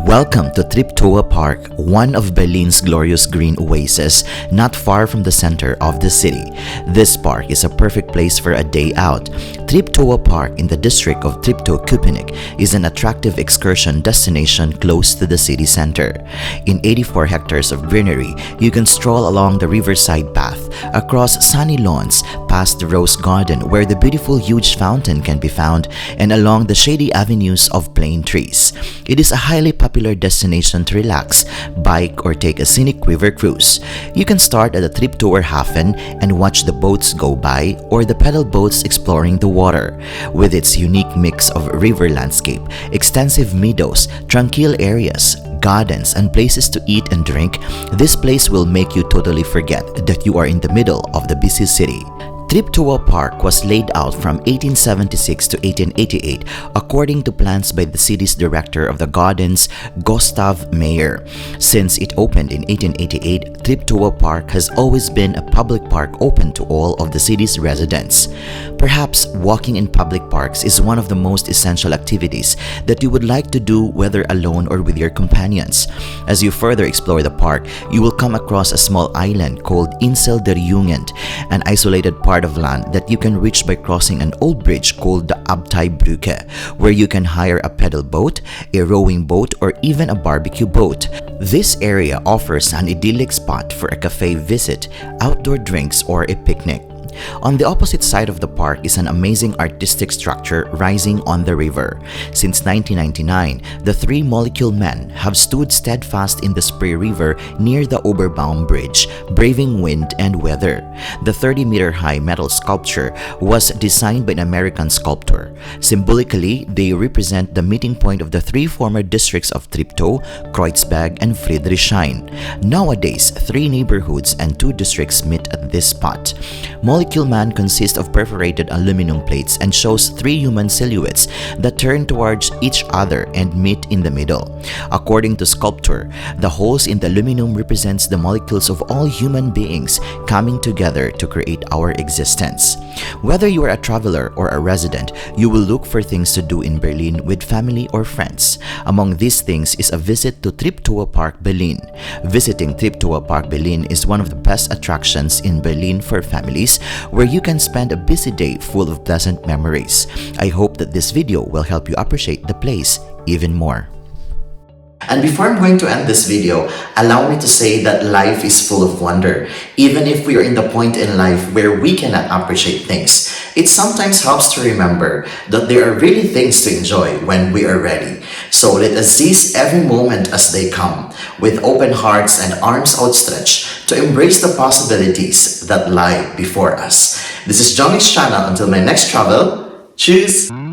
Welcome to Treptower Park, one of Berlin's glorious green oases, not far from the center of the city. This park is a perfect place for a day out. Treptower Park in the district of Treptow-Köpenick is an attractive excursion destination close to the city center. In 84 hectares of greenery, you can stroll along the riverside path, across sunny lawns, past the rose garden where the beautiful huge fountain can be found, and along the shady avenues of plane trees. It is a highly popular destination to relax, bike, or take a scenic river cruise. You can start at the Treptower Hafen and watch the boats go by, or the pedal boats exploring the water. With its unique mix of river landscape, extensive meadows, tranquil areas, gardens, and places to eat and drink, this place will make you totally forget that you are in the middle of the busy city. Treptower Park was laid out from 1876 to 1888 according to plans by the city's director of the gardens, Gustav Meyer. Since it opened in 1888, Treptower Park has always been a public park open to all of the city's residents. Perhaps walking in public parks is one of the most essential activities that you would like to do whether alone or with your companions. As you further explore the park, you will come across a small island called Insel der Jugend, an isolated part of land that you can reach by crossing an old bridge called the Abteibrücke, where you can hire a pedal boat, a rowing boat, or even a barbecue boat. This area offers an idyllic spot for a cafe visit, outdoor drinks, or a picnic. On the opposite side of the park is an amazing artistic structure rising on the river. Since 1999, the three molecule men have stood steadfast in the Spree River near the Oberbaum Bridge, braving wind and weather. The 30-meter-high metal sculpture was designed by an American sculptor. Symbolically, they represent the meeting point of the three former districts of Treptow, Kreuzberg, and Friedrichshain. Nowadays, 3 neighborhoods and 2 districts meet at this spot. Molecule Man consists of perforated aluminum plates and shows 3 human silhouettes that turn towards each other and meet in the middle. According to sculptor, the holes in the aluminum represents the molecules of all human beings coming together to create our existence. Whether you are a traveler or a resident, you will look for things to do in Berlin with family or friends. Among these things is a visit to Treptower Park, Berlin. Visiting Treptower Park, Berlin is one of the best attractions in Berlin for families, where you can spend a busy day full of pleasant memories. I hope that this video will help you appreciate the place even more. And before I'm going to end this video, allow me to say that life is full of wonder. Even if we are in the point in life where we cannot appreciate things, it sometimes helps to remember that there are really things to enjoy when we are ready. So let us seize every moment as they come, with open hearts and arms outstretched to embrace the possibilities that lie before us. This is Jhongix channel. Until my next travel, tschüss!